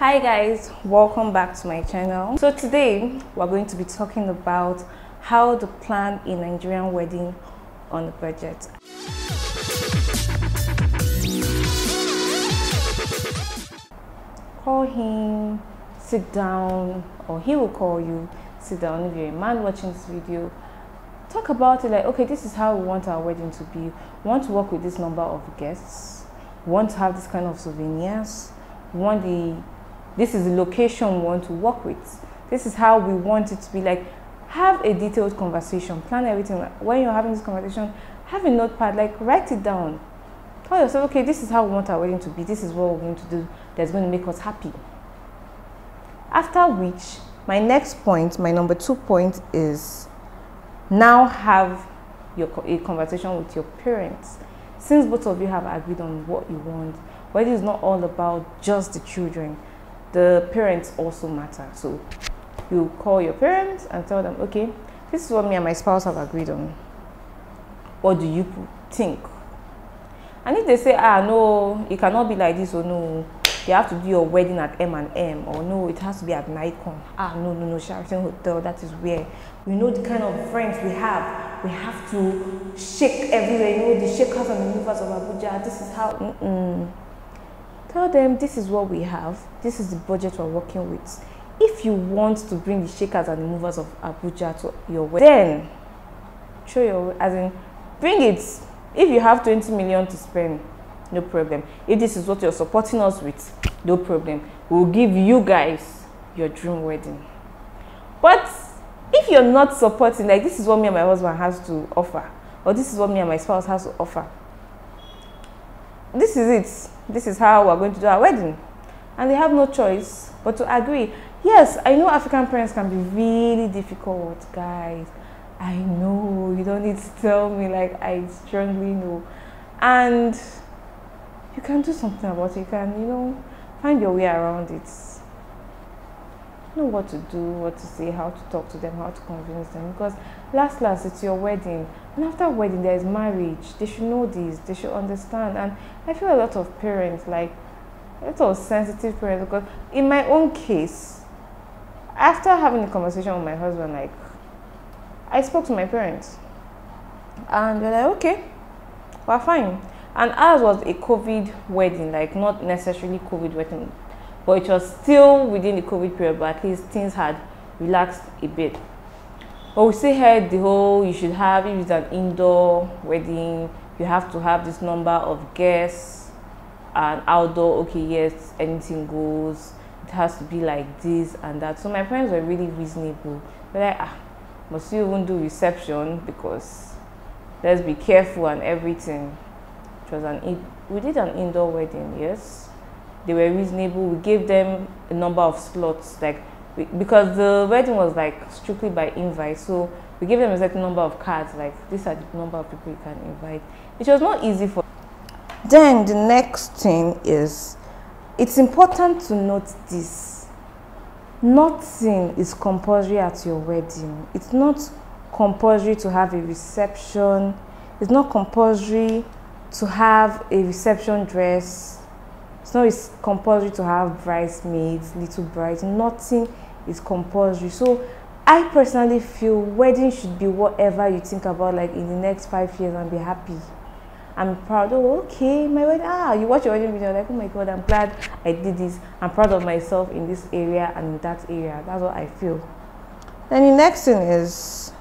Hi guys, welcome back to my channel. So today we're going to be talking about how to plan a Nigerian wedding on a budget. Call him, sit down, or he will call you, sit down. If you're a man watching this video, talk about it like, okay, this is how we want our wedding to be. We want to work with this number of guests. We want to have this kind of souvenirs. This is the location we want to work with. This is how we want it to be. Like, have a detailed conversation, plan everything. When you're having this conversation, have a notepad, like write it down. Tell yourself, okay, this is how we want our wedding to be. This is what we're going to do that's going to make us happy. After which, my next point, my number 2 point is now have a conversation with your parents. Since both of you have agreed on what you want, wedding is not all about just the children. The parents also matter. So you call your parents and tell them, okay, this is what me and my spouse have agreed on. What do you think? And if they say, no, it cannot be like this, or no, you have to do your wedding at M&M, or no, it has to be at Nikon. No, Sheraton Hotel, that is where we know the kind of friends we have. We have to shake everywhere, you know, the shakers and the movers of Abuja. This is how. Tell them this is what we have. This is the budget we're working with. If you want to bring the shakers and the movers of Abuja to your wedding, then show your, as in, bring it. If you have 20 million to spend, no problem. If this is what you're supporting us with, no problem. We'll give you guys your dream wedding. But if you're not supporting, like, this is what me and my husband has to offer, or this is what me and my spouse has to offer, this is it. This is how we're going to do our wedding. And they have no choice but to agree. Yes, I know African parents can be really difficult, guys. I know, you don't need to tell me, like, I strongly know. And you can do something about it. You can, find your way around it. Know what to do, what to say, how to talk to them, how to convince them. Because last, it's your wedding. And after wedding, there is marriage. They should know this. They should understand. And I feel a lot of parents, like, a lot of sensitive parents, because in my own case, after having a conversation with my husband, like, I spoke to my parents. And they're like, okay, we're fine. And ours was a COVID wedding, like, not necessarily COVID wedding, but it was still within the COVID period, but at least things had relaxed a bit. But we still had the whole, you should have, if it's an indoor wedding, you have to have this number of guests. And outdoor, okay, yes, anything goes. It has to be like this and that. So my parents were really reasonable. They're like, must you even do reception? Because let's be careful and everything. We did an indoor wedding, yes. They were reasonable. We gave them a number of slots, like, because the wedding was like strictly by invite, so we gave them a certain number of cards, like, these are the number of people you can invite, which was not easy for. Then the next thing is, it's important to note this: nothing is compulsory at your wedding. It's not compulsory to have a reception. It's not compulsory to have a reception dress. It's not compulsory to have bridesmaids, little brides. Nothing is compulsory. So I personally feel wedding should be whatever you think about, like, in the next 5 years, and be happy. I'm proud. Oh, okay, my wedding. You watch your wedding video, like, oh my God, I'm glad I did this. I'm proud of myself in this area and in that area. That's what I feel. Then the next thing is,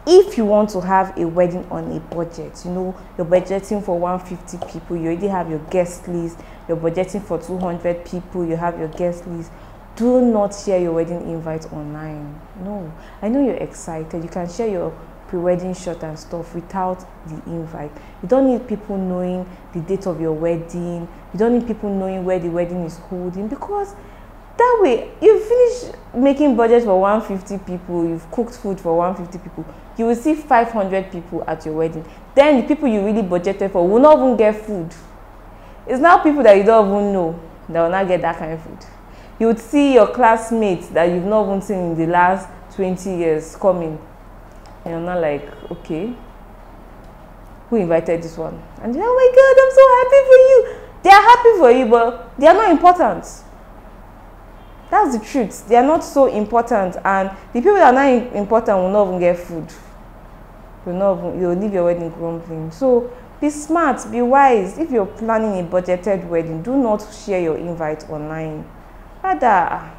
if you want to have a wedding on a budget, you're budgeting for 150 people, you already have your guest list, you're budgeting for 200 people, you have your guest list, do not share your wedding invite online. No, I know you're excited. You can share your pre-wedding shot and stuff without the invite. You don't need people knowing the date of your wedding. You don't need people knowing where the wedding is holding, because that way you finish making budget for 150 people, you've cooked food for 150 people, you will see 500 people at your wedding. Then the people you really budgeted for will not even get food. It's now people that you don't even know that will not get that kind of food. You would see your classmates that you've not even seen in the last 20 years coming. And you're not like, okay, who invited this one? And you're, oh my God, I'm so happy for you. They are happy for you, but they are not important. That's the truth. They are not so important, and the people that are not important will not even get food. You'll leave your wedding grumbling. So be smart, be wise. If you're planning a budgeted wedding, do not share your invite online. Rather,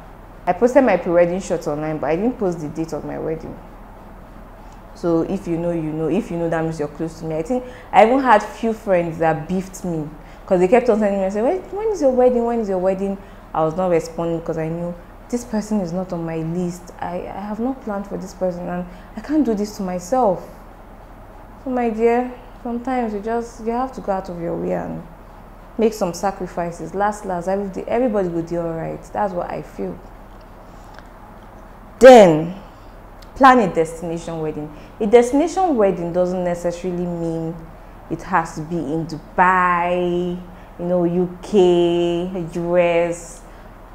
I posted my pre-wedding shots online, but I didn't post the date of my wedding. So if you know, you know. If you know, that means you're close to me. I think I even had few friends that beefed me because they kept on sending me and saying, when is your wedding? When is your wedding? I was not responding because I knew this person is not on my list. I have not planned for this person, and I can't do this to myself. So my dear, sometimes you have to go out of your way and make some sacrifices. Last, everybody will do all right. That's what I feel. Then, plan a destination wedding. A destination wedding doesn't necessarily mean it has to be in Dubai, UK, US.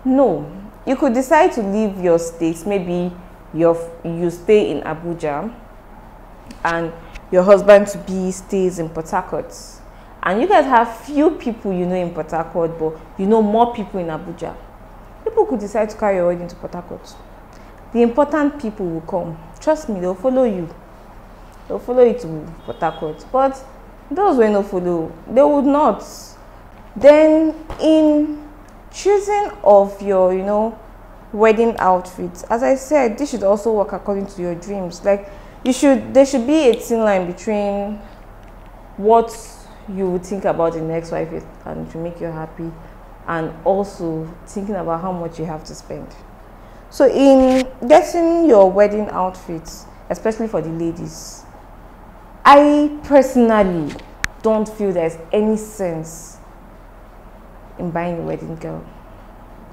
No, you could decide to leave your state. Maybe you stay in Abuja and your husband to be stays in Port Harcourt, and you guys have few people in Port Harcourt, but more people in Abuja. People could decide to carry your wedding to Port Harcourt. The important people will come. Trust me, they'll follow you. They'll follow you to Port Harcourt. But those who don't follow, they would not. Then in choosing of your wedding outfit, as I said, this should also work according to your dreams. Like there should be a thin line between what you would think about the next wife and to make you happy, and also thinking about how much you have to spend. So in getting your wedding outfits, especially for the ladies, I personally don't feel there's any sense in buying a wedding gown.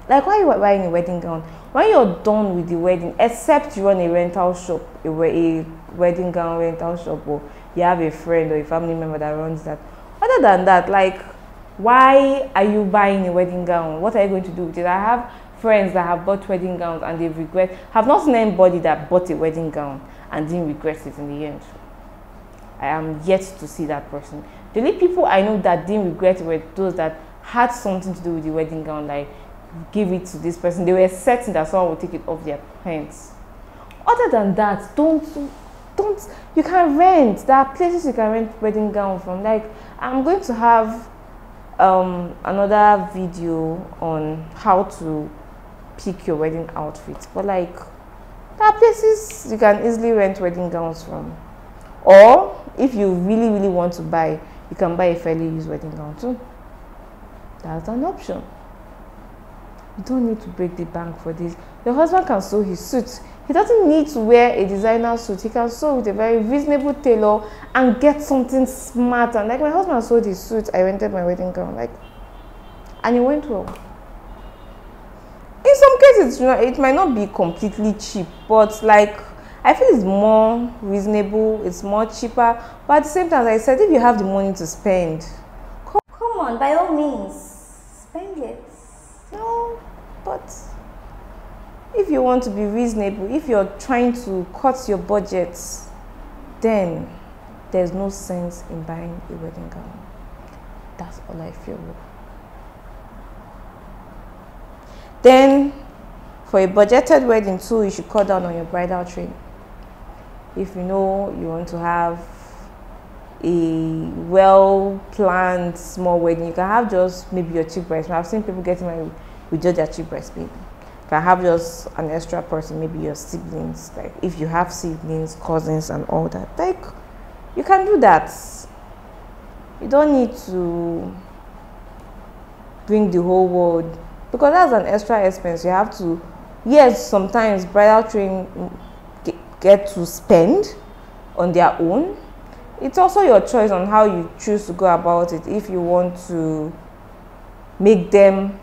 Like, why are you buying a wedding gown? When you're done with the wedding, except you run a rental shop, a wedding gown rental shop, or you have a friend or a family member that runs that. Other than that, like, why are you buying a wedding gown? What are you going to do with it? I have friends that have bought wedding gowns and have not seen anybody that bought a wedding gown and didn't regret it in the end. I am yet to see that person. The only people I know that didn't regret it were those that had something to do with the wedding gown, like give it to this person. They were certain that someone would take it off their hands. Other than that, don't. You can rent. There are places you can rent wedding gown from. Like, I'm going to have another video on how to pick your wedding outfit, but like, there are places you can easily rent wedding gowns from. Or if you really want to buy, you can buy a fairly used wedding gown too. That's an option. You don't need to break the bank for this. Your husband can sew his suit. He doesn't need to wear a designer suit. He can sew with a very reasonable tailor and get something smart. And like, my husband sewed his suit, I rented my wedding gown, and it went well. In some cases, it might not be completely cheap, but like, I feel it's more reasonable, it's more cheaper. But at the same time, as I said, if you have the money to spend, come on, by all means, spend it. No, but if you want to be reasonable, if you're trying to cut your budget, then there's no sense in buying a wedding gown. That's all I feel. Then, for a budgeted wedding too, you should cut down on your bridal train. If you know you want to have a well-planned small wedding, you can have just maybe your chief bridesmaid. I've seen people getting married with just their chief bridesmaid. You can have just an extra person, maybe your siblings. Like, if you have siblings, cousins, and all that, like, you can do that. You don't need to bring the whole world, because that's an extra expense. You have to, yes, sometimes bridal train get to spend on their own. It's also your choice on how you choose to go about it. If you want to make them,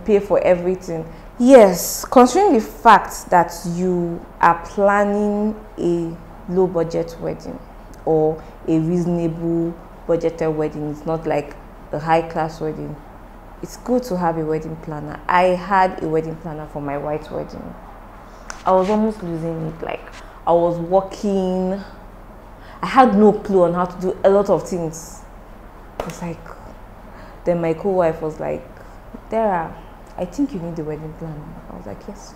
pay for everything. Yes, considering the fact that you are planning a low budget wedding or a reasonable budgeted wedding, it's not like a high class wedding, it's good to have a wedding planner. I had a wedding planner for my white wedding. I was almost losing it. Like, I was working. I had no clue on how to do a lot of things. It's like, then my co-wife was like, Dara, I think you need a wedding planner. I was like, yes,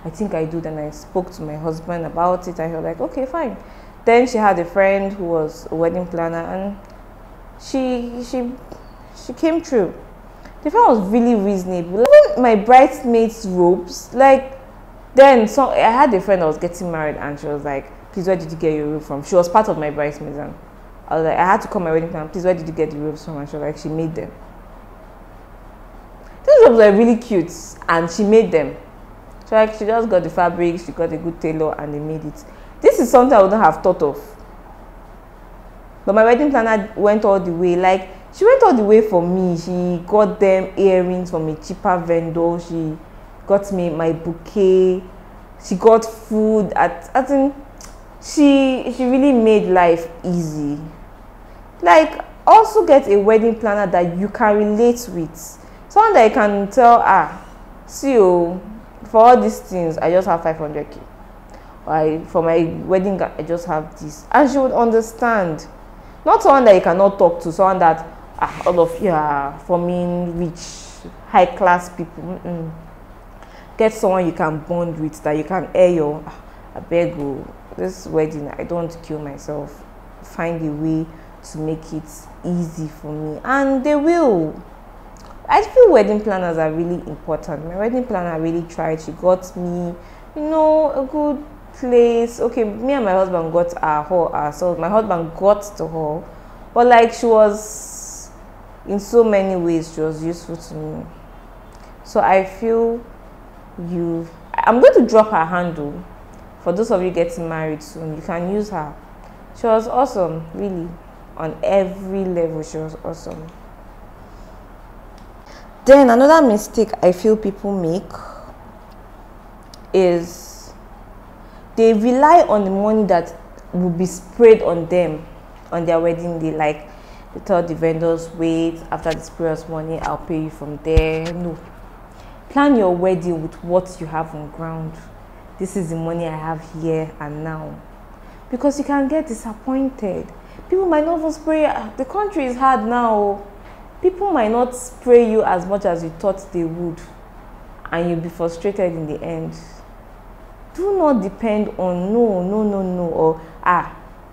I think I do. Then I spoke to my husband about it, and he was like, okay, fine. Then she had a friend who was a wedding planner, and she came through. The friend was really reasonable. Even my bridesmaids' robes, like, then so I had a friend that was getting married, and she was like, please, where did you get your robe from? She was part of my bridesmaids, and I was like, I had to call my wedding planner, please, where did you get the robes from? And she was like, she made them. These robes were really cute, and she made them. So like, she just got the fabric, she got a good tailor, and they made it. This is something I wouldn't have thought of. But my wedding planner went all the way. Like, she went all the way for me. She got them earrings from a cheaper vendor. She got me my bouquet. She got food. She really made life easy. Like, also get a wedding planner that you can relate with. Someone that you can tell, see, oh, for all these things, I just have 500k. For my wedding, I just have this. And she would understand. Not someone that you cannot talk to, someone that all of you are forming rich, high class people. Get someone you can bond with, that you can air your, I beg you, this wedding, I don't want to kill myself. Find a way to make it easy for me. And they will. I feel wedding planners are really important. My wedding planner really tried. She got me, a good place. Okay, me and my husband got our hall ourselves. My husband got the hall, but like, she was, in so many ways, she was useful to me. So I feel I'm going to drop her handle. For those of you getting married soon, you can use her. She was awesome, really. On every level, she was awesome. Then another mistake I feel people make is they rely on the money that will be sprayed on them on their wedding day. Like, they tell the vendors, wait, after the spray of money, I'll pay you from there. No. Plan your wedding with what you have on ground. This is the money I have here and now. Because you can get disappointed. People might not even spray. The country is hard now. People might not spray you as much as you thought they would, and you'll be frustrated in the end. Do not depend on no, or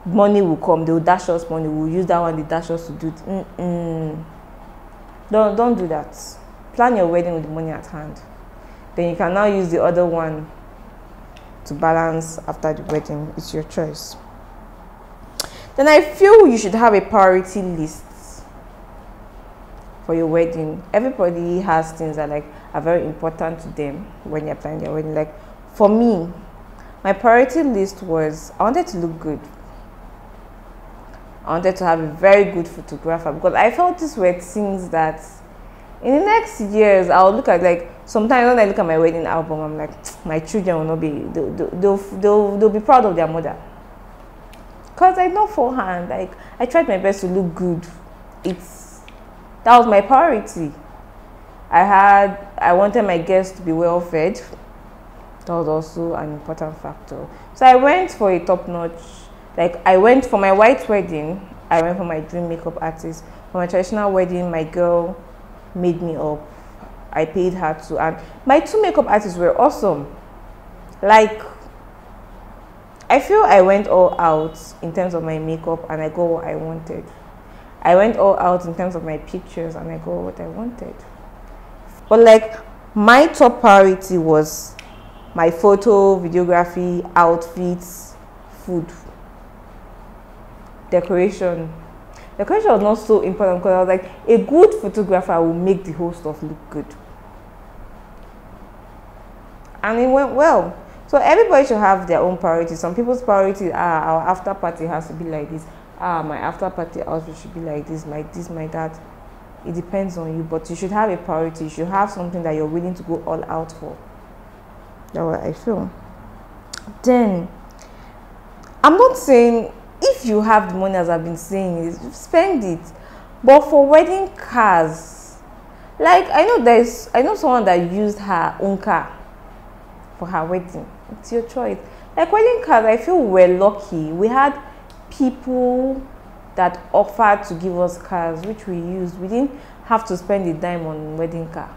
money will come, they will dash us money, we'll use that one, they dash us to do it. Don't do that. Plan your wedding with the money at hand. Then you can now use the other one to balance after the wedding. It's your choice. Then I feel you should have a priority list for your wedding. Everybody has things that are very important to them when you're planning their wedding. Like, for me, my priority list was, I wanted to look good. I wanted to have a very good photographer, because I felt these were things that in the next years I'll look at. Like, sometimes when I look at my wedding album, I'm like, my children will not be, they'll be proud of their mother. Because I know forehand, like, I tried my best to look good. That was my priority. I wanted my guests to be well fed. That was also an important factor. So I went for a top-notch. Like, I went for my white wedding, I went for my dream makeup artist. For my traditional wedding, my girl made me up. I paid her to, and my two makeup artists were awesome. Like, I feel I went all out in terms of my makeup, and I got what I wanted. I went all out in terms of my pictures, and I got what I wanted. But like, my top priority was my photo, videography, outfits, food, decoration. Decoration was not so important, because I was like, a good photographer will make the whole stuff look good. And it went well. So everybody should have their own priorities. Some people's priorities are, our after party has to be like this. My after party outfit should be like this, my that. It depends on you, but you should have a priority. You should have something that you're willing to go all out for. That's what I feel. Then, I'm not saying, if you have the money, as I've been saying, spend it. But for wedding cars, like, I know someone that used her own car for her wedding. It's your choice. Like, wedding cars, I feel we're lucky. We had people that offered to give us cars, which we used. We didn't have to spend a dime on wedding car.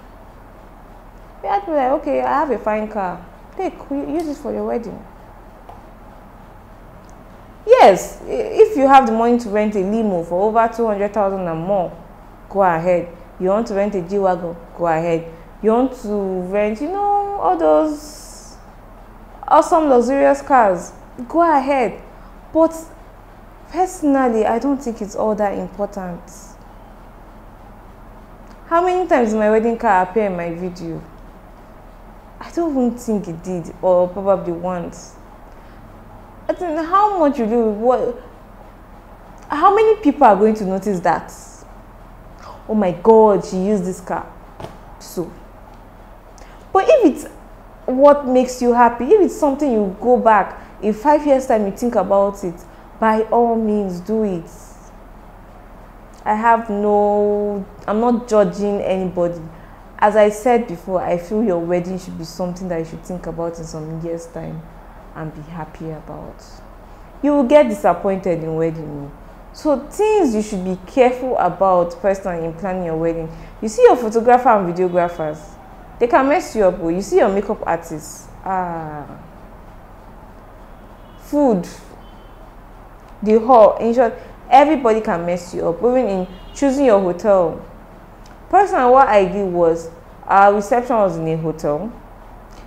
We had to be like, okay, I have a fine car. Take, use it for your wedding. Yes, if you have the money to rent a limo for over 200,000 and more, go ahead. You want to rent a G-Wagon, go ahead. You want to rent, all those awesome luxurious cars, go ahead. But personally, I don't think it's all that important. How many times did my wedding car appear in my video? I don't even think it did, or probably once. I think how much you do, how many people are going to notice that? Oh my God, she used this car. So, but if it's what makes you happy, if it's something you go back in 5 years time, you think about it, by all means do it. I'm not judging anybody. As I said before, I feel your wedding should be something that you should think about in some years time and be happy about. You will get disappointed in wedding. So things you should be careful about personally in planning your wedding. You see your photographer and videographers, they can mess you up. You see your makeup artists, food, the hall, in short, everybody can mess you up, even in choosing your hotel. Personally, what I did was, our reception was in a hotel.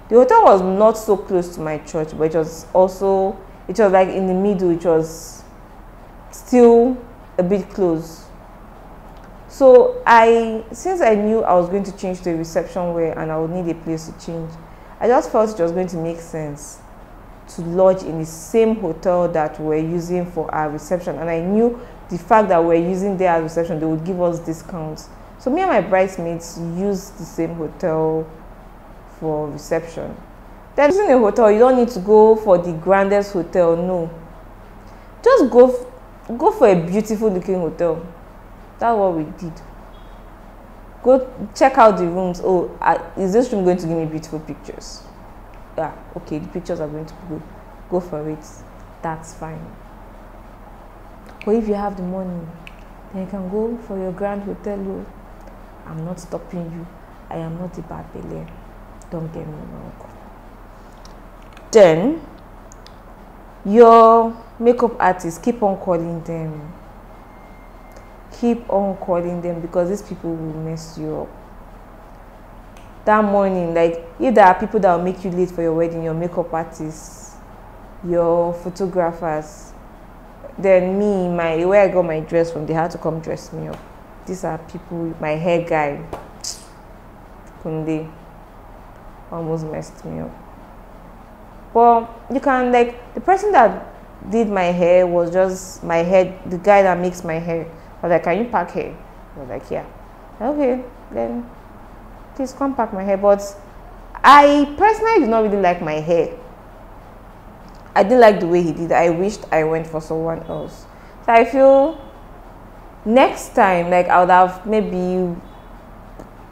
The hotel was not so close to my church, but it was like in the middle. It was still a bit close. So since I knew I was going to change to a reception wear and I would need a place to change, I just felt it was going to make sense to lodge in the same hotel that we're using for our reception. And I knew the fact that we're using there as reception, they would give us discounts. So me and my bridesmaids used the same hotel for reception. Then using a hotel, you don't need to go for the grandest hotel, no. Just go for a beautiful looking hotel. That's what we did. Go check out the rooms. Oh, is this room going to give me beautiful pictures? Yeah, okay, the pictures are going to be good. Go for it. That's fine. But if you have the money, then you can go for your grand hotel. I'm not stopping you. I am not a bad belly. Don't get me wrong. Then your makeup artist, keep on calling them. Keep on calling them, because these people will mess you up. That morning, like, if there are people that will make you late for your wedding, your makeup artists, your photographers, then me, where I got my dress from, they had to come dress me up. These are people, my hair guy, Kunde, almost messed me up. But you can, like, the person that did my hair was just my hair, the guy that makes my hair. I was like, can you pack hair? I was like, yeah. Okay, then please come pack my hair. But I personally did not really like my hair. I didn't like the way he did. I wished I went for someone else. So I feel next time, like, I would have maybe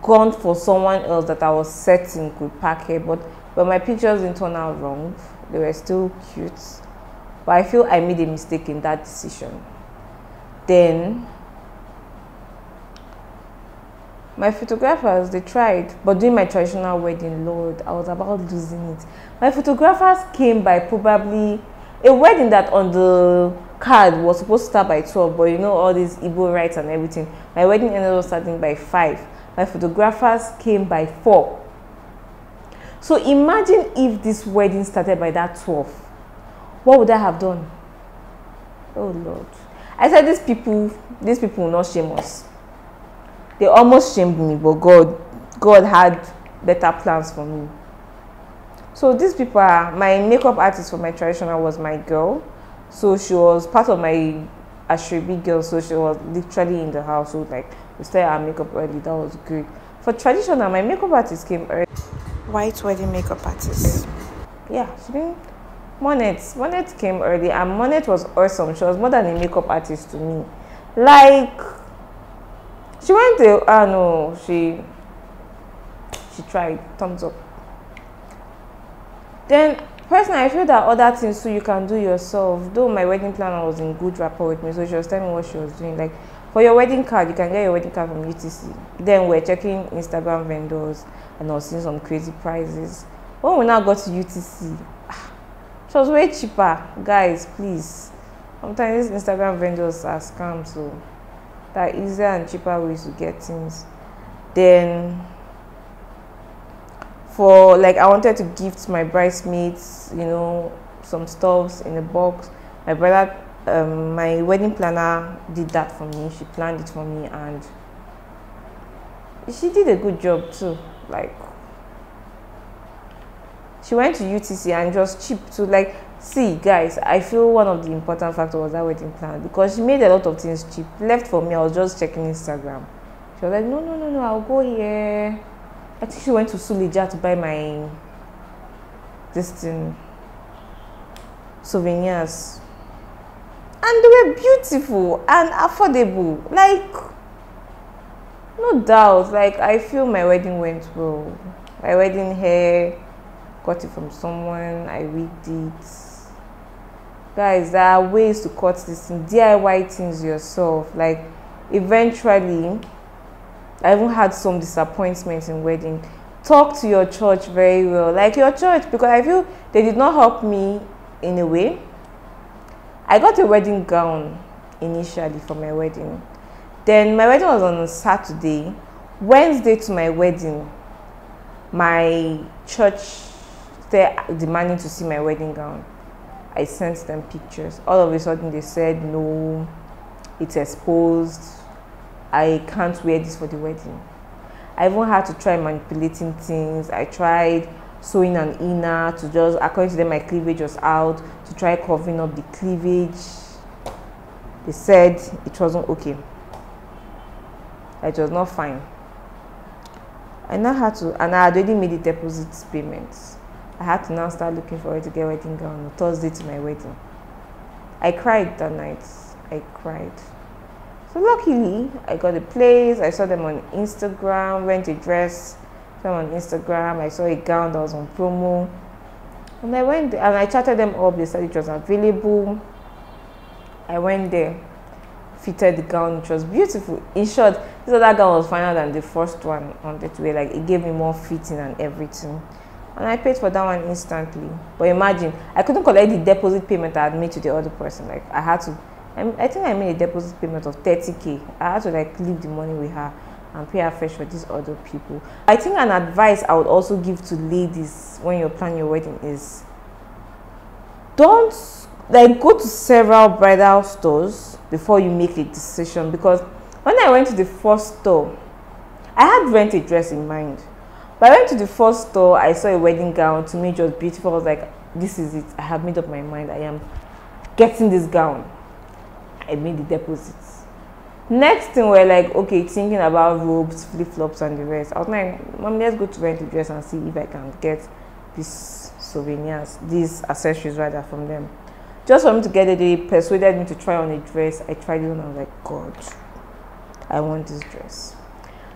gone for someone else that I was certain could pack hair, but my pictures didn't turn out wrong. They were still cute. But I feel I made a mistake in that decision. Then my photographers, they tried, but doing my traditional wedding, Lord, I was about losing it. My photographers came by probably a wedding that on the card was supposed to start by 12, but all these Igbo rites and everything. My wedding ended up starting by 5. My photographers came by 4. So imagine if this wedding started by that 12. What would I have done? Oh Lord. I said these people will not shame us. They almost shamed me, but God had better plans for me. So these people are, my makeup artist for my traditional was my girl. So she was part of my Ashrebi girl, so she was literally in the house. So like, we started our makeup early. That was great. For traditional, my makeup artist came early. White wedding makeup artist. Yeah, she didn't. Monet came early, and Monet was awesome. She was more than a makeup artist to me. Like, she went to, no, she tried. Thumbs up. Then personally, I feel that other things too you can do yourself. Though my wedding planner was in good rapport with me, so she was telling me what she was doing. Like, For your wedding card, you can get your wedding card from UTC. Then we're checking Instagram vendors and I was seeing some crazy prices. When we now got to UTC, it was way cheaper. Guys, please. Sometimes these Instagram vendors are scams, so there are easier and cheaper ways to get things. Then for like, I wanted to gift my bridesmaids, you know, some stuffs in a box. My brother, my wedding planner did that for me. She planned it for me and she did a good job too. Like, she went to UTC and it was cheap too. Like, see guys, I feel one of the important factors was that wedding planner, because she made a lot of things cheap. Left for me, I was just checking Instagram. She was like, no, I'll go here. I think she went to Suleja to buy my souvenirs, and they were beautiful and affordable. Like, no doubt, like, I feel my wedding went well. My wedding hair, got it from someone, I wigged it. Guys, there are ways to cut this thing, DIY things yourself. Like, eventually, I even had some disappointments in wedding. Talk to your church very well, like your church, because I feel they did not help me in a way. I got a wedding gown initially for my wedding. Then my wedding was on a Saturday. Wednesday to my wedding, my church started demanding to see my wedding gown. I sent them pictures. All of a sudden they said, no, it's exposed. I can't wear this for the wedding. I even had to try manipulating things. I tried sewing an inner to just, according to them, my cleavage was out, to try covering up the cleavage. They said it wasn't okay. It was not fine. I now had to, and I had already made the deposit payments. I had to now start looking for it to get a wedding gown on Thursday to my wedding. I cried that night. I cried. So luckily, I got a place. I saw them on Instagram, rent a dress, saw them on Instagram. I saw a gown that was on promo. And I went there, and I chatted them up. They said it was available. I went there, fitted the gown, which was beautiful. In short, this other gown was finer than the first one on the way. Like, it gave me more fitting and everything. And I paid for that one instantly. But imagine, I couldn't collect the deposit payment I had made to the other person. Like, I had to, I think I made a deposit payment of 30K. I had to like leave the money with her and pay her fresh for these other people. I think an advice I would also give to ladies when you're planning your wedding is, don't like go to several bridal stores before you make a decision. Because when I went to the first store, I had rent a dress in mind. But I went to the first store, I saw a wedding gown. To me, it was beautiful. I was like, this is it. I have made up my mind. I am getting this gown. I made the deposits. Next thing, we're like, okay, thinking about robes, flip-flops, and the rest. I was like, Mom, let's go to rent a dress and see if I can get these souvenirs, these accessories rather, from them. Just for me to get it, they persuaded me to try on a dress. I tried it on, I was like, God, I want this dress.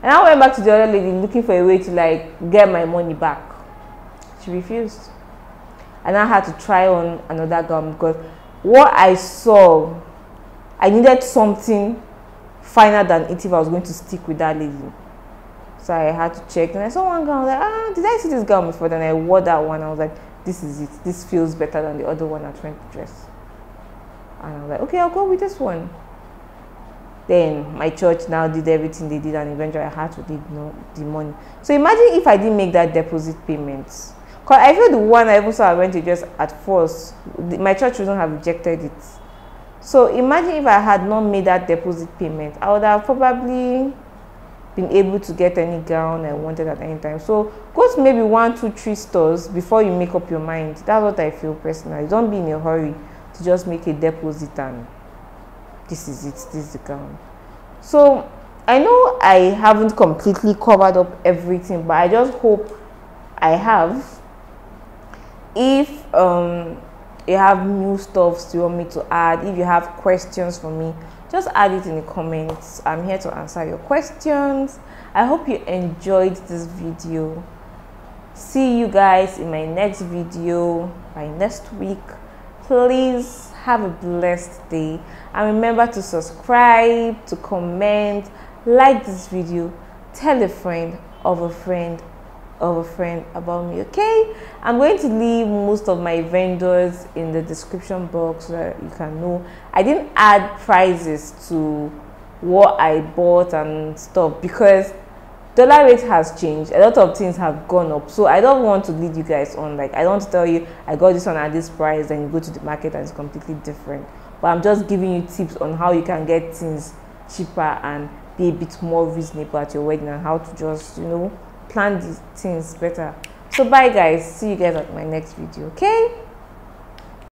And I went back to the other lady looking for a way to like get my money back. She refused. And I had to try on another gown because what I saw, I needed something finer than it if I was going to stick with that lady. So I had to check, and I saw one gown. I was like, did I see this gown before? Then I wore that one. I was like, this is it. This feels better than the other one I went to dress. And I was like, okay, I'll go with this one. Then my church now did everything they did, and eventually I had to leave the money. So imagine if I didn't make that deposit payment. Because I feel the one I even saw I went to just at first, my church wouldn't have rejected it. So imagine if I had not made that deposit payment, I would have probably been able to get any gown I wanted at any time. So go to maybe 1, 2, 3 stores before you make up your mind. That's what I feel personally. Don't be in a hurry to just make a deposit and this is it, this is the gown. So I know I haven't completely covered up everything, but I just hope I have. If you have new stuff you want me to add, if you have questions for me, just add it in the comments. I'm here to answer your questions. I hope you enjoyed this video. See you guys in my next video by next week. please have a blessed day, and remember to subscribe, to comment, like this video, tell a friend of a friend of a friend about me. Okay, I'm going to leave most of my vendors in the description box so that you can know. I didn't add prices to what I bought and stuff because dollar rate has changed. A lot of things have gone up, so I don't want to lead you guys on. Like, I don't want to tell you I got this one at this price and you go to the market and it's completely different. But I'm just giving you tips on how you can get things cheaper and be a bit more reasonable at your wedding, and how to just, you know, plan these things better. So bye guys, see you guys at my next video. Okay.